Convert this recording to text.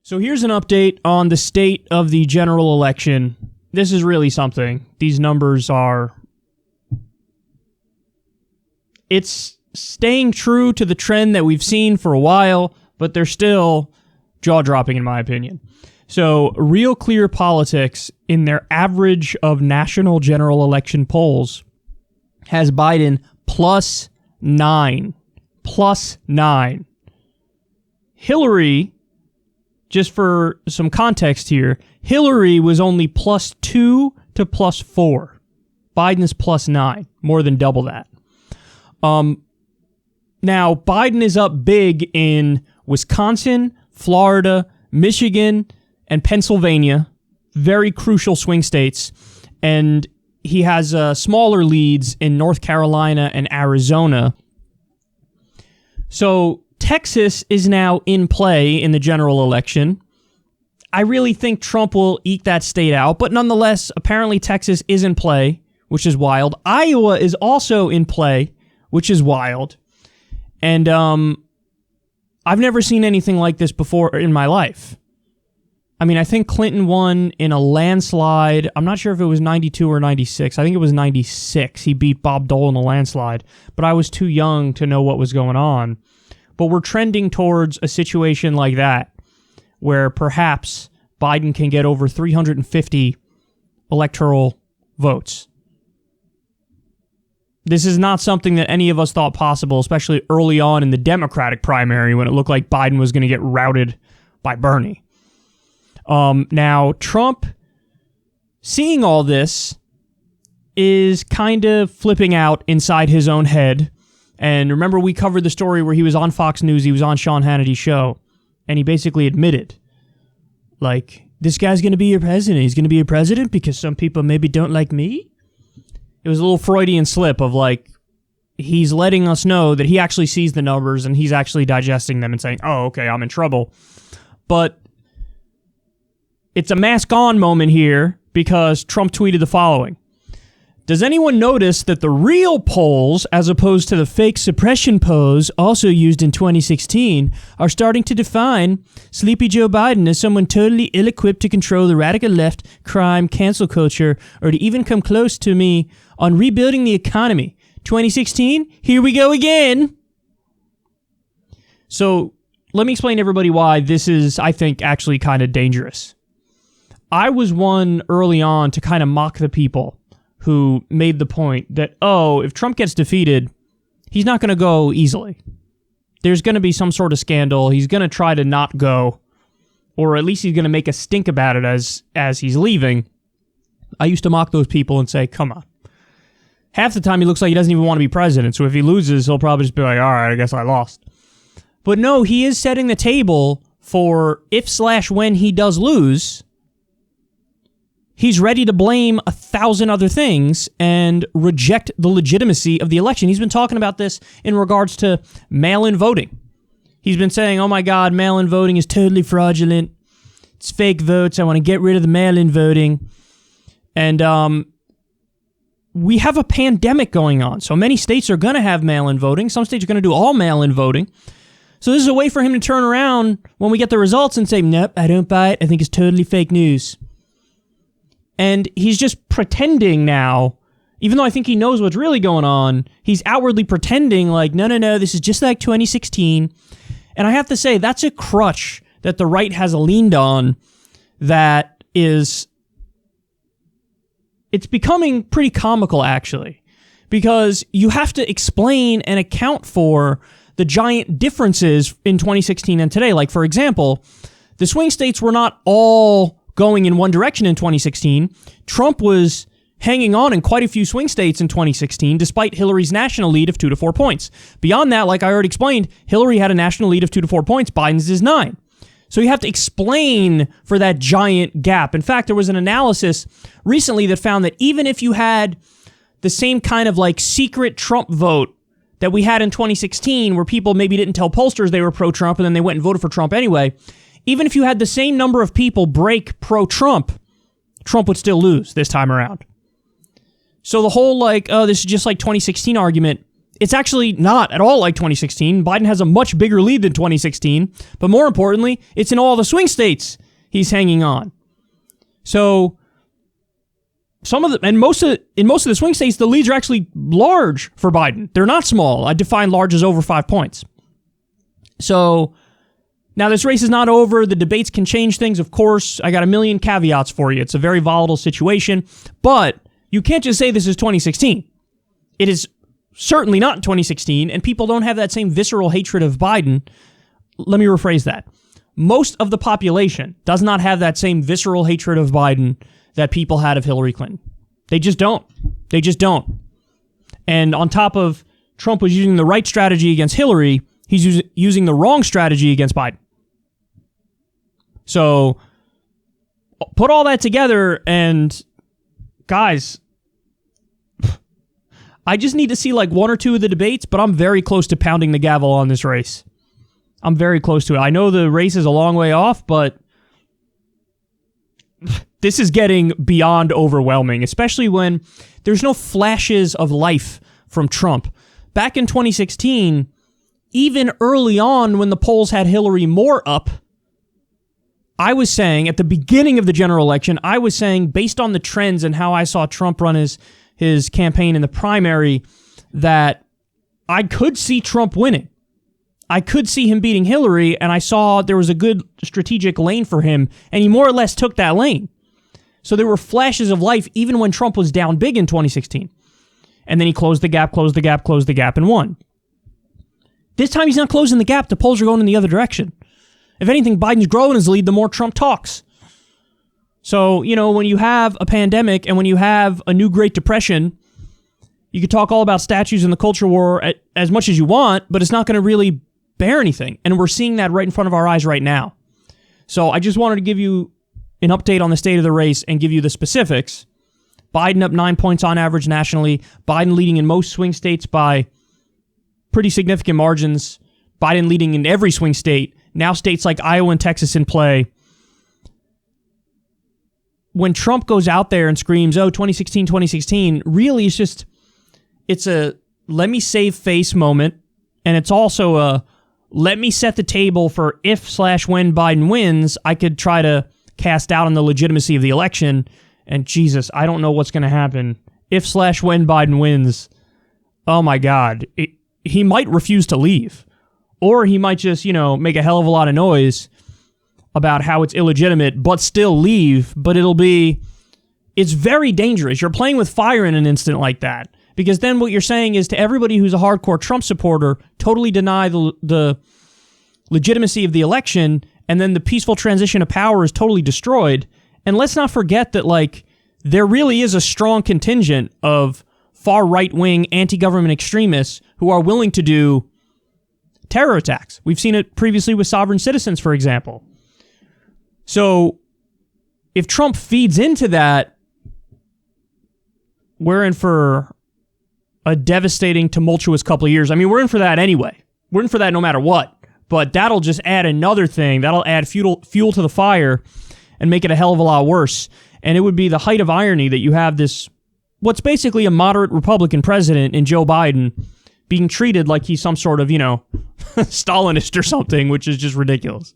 So here's an update on the state of the general election. This is really something. These numbers are... It's staying true to the trend that we've seen for a while, but they're still jaw-dropping in my opinion. So Real Clear Politics, in their average of national general election polls, has Biden plus 9. Plus 9. Hillary... Just for some context here, Hillary was only plus 2 to plus 4. Biden is plus 9, more than double that. Now, Biden is up big in Wisconsin, Florida, Michigan, and Pennsylvania, very crucial swing states, and he has smaller leads in North Carolina and Arizona. So Texas is now in play in the general election. I really think Trump will eke that state out, but nonetheless, apparently Texas is in play, which is wild. Iowa is also in play, which is wild. And I've never seen anything like this before in my life. I mean, I think Clinton won in a landslide. I'm not sure if it was 92 or 96. I think it was 96. He beat Bob Dole in a landslide, but I was too young to know what was going on. But we're trending towards a situation like that, where perhaps Biden can get over 350 electoral votes. This is not something that any of us thought possible, especially early on in the Democratic primary when it looked like Biden was going to get routed by Bernie. Now, Trump, seeing all this, is kind of flipping out inside his own head. And remember, we covered the story where he was on Fox News, he was on Sean Hannity's show, and he basically admitted, like, this guy's going to be your president. He's going to be your president because some people maybe don't like me? It was a little Freudian slip of, like, he's letting us know that he actually sees the numbers and he's actually digesting them and saying, oh, okay, I'm in trouble. But it's a mask on moment here because Trump tweeted the following. Does anyone notice that the real polls, as opposed to the fake suppression polls also used in 2016, are starting to define Sleepy Joe Biden as someone totally ill-equipped to control the radical left, crime, cancel culture, or to even come close to me on rebuilding the economy? 2016, here we go again. So let me explain to everybody why this is, I think, actually kind of dangerous. I was one early on to kind of mock the people who made the point that, oh, if Trump gets defeated, he's not going to go easily. There's going to be some sort of scandal. He's going to try to not go, or at least he's going to make a stink about it as he's leaving. I used to mock those people and say, come on. Half the time he looks like he doesn't even want to be president, so if he loses, he'll probably just be like, all right, I guess I lost. But no, he is setting the table for if/when he does lose, he's ready to blame 1,000 other things and reject the legitimacy of the election. He's been talking about this in regards to mail-in voting. He's been saying, oh my God, mail-in voting is totally fraudulent. It's fake votes. I want to get rid of the mail-in voting. And we have a pandemic going on. So many states are going to have mail-in voting. Some states are going to do all mail-in voting. So this is a way for him to turn around when we get the results and say, nope, I don't buy it. I think it's totally fake news. And he's just pretending now, even though I think he knows what's really going on, he's outwardly pretending like, no, this is just like 2016. And I have to say, that's a crutch that the right has leaned on that is, it's becoming pretty comical, actually, because you have to explain and account for the giant differences in 2016 and today. Like, for example, the swing states were not all going in one direction in 2016. Trump was hanging on in quite a few swing states in 2016, despite Hillary's national lead of 2 to 4 points. Beyond that, like I already explained, Hillary had a national lead of 2 to 4 points. Biden's is 9. So you have to explain for that giant gap. In fact, there was an analysis recently that found that even if you had the same kind of like secret Trump vote that we had in 2016, where people maybe didn't tell pollsters they were pro-Trump and then they went and voted for Trump anyway, even if you had the same number of people break pro-Trump, Trump would still lose this time around. So the whole like, oh, this is just like 2016 argument It's actually not at all like 2016. Biden has a much bigger lead than 2016, but more importantly, it's in all the swing states he's hanging on. So in most of the swing states, the leads are actually large for Biden. They're not small. I define large as over 5 points. So now this race is not over. The debates can change things, of course. I got a million caveats for you. It's a very volatile situation, but you can't just say this is 2016. It is certainly not 2016, and people don't have that same visceral hatred of Biden. Let me rephrase that. Most of the population does not have that same visceral hatred of Biden that people had of Hillary Clinton. They just don't. They just don't. And on top of Trump was using the right strategy against Hillary, he's using the wrong strategy against Biden. So put all that together, and guys, I just need to see like one or two of the debates, but I'm very close to pounding the gavel on this race. I'm very close to it. I know the race is a long way off, but this is getting beyond overwhelming, especially when there's no flashes of life from Trump. Back in 2016, even early on when the polls had Hillary more up, I was saying, at the beginning of the general election, I was saying, based on the trends and how I saw Trump run his campaign in the primary, that I could see Trump winning. I could see him beating Hillary, and I saw there was a good strategic lane for him, and he more or less took that lane. So there were flashes of life even when Trump was down big in 2016. And then he closed the gap, and won. This time he's not closing the gap. The polls are going in the other direction. If anything, Biden's growing his lead the more Trump talks. So, when you have a pandemic and when you have a new Great Depression, you could talk all about statues and the culture war as much as you want, but it's not going to really bear anything. And we're seeing that right in front of our eyes right now. So I just wanted to give you an update on the state of the race and give you the specifics. Biden up 9 points on average nationally. Biden leading in most swing states by pretty significant margins. Biden leading in every swing state. Now states like Iowa and Texas in play. When Trump goes out there and screams, 2016, really it's a let me save face moment. And it's also a let me set the table for if/when Biden wins, I could try to cast doubt on the legitimacy of the election. And Jesus, I don't know what's going to happen. If/when Biden wins, oh my God, he might refuse to leave. Or he might just, make a hell of a lot of noise about how it's illegitimate, but still leave. But it's very dangerous. You're playing with fire in an instant like that. Because then what you're saying is to everybody who's a hardcore Trump supporter, totally deny the legitimacy of the election, and then the peaceful transition of power is totally destroyed. And let's not forget that, there really is a strong contingent of far right-wing anti-government extremists who are willing to do terror attacks. We've seen it previously with sovereign citizens, for example. So if Trump feeds into that, we're in for a devastating, tumultuous couple of years. I mean, we're in for that anyway. We're in for that no matter what. But that'll just add another thing. That'll add fuel to the fire and make it a hell of a lot worse. And it would be the height of irony that you have this, what's basically a moderate Republican president in Joe Biden, being treated like he's some sort of, Stalinist or something, which is just ridiculous.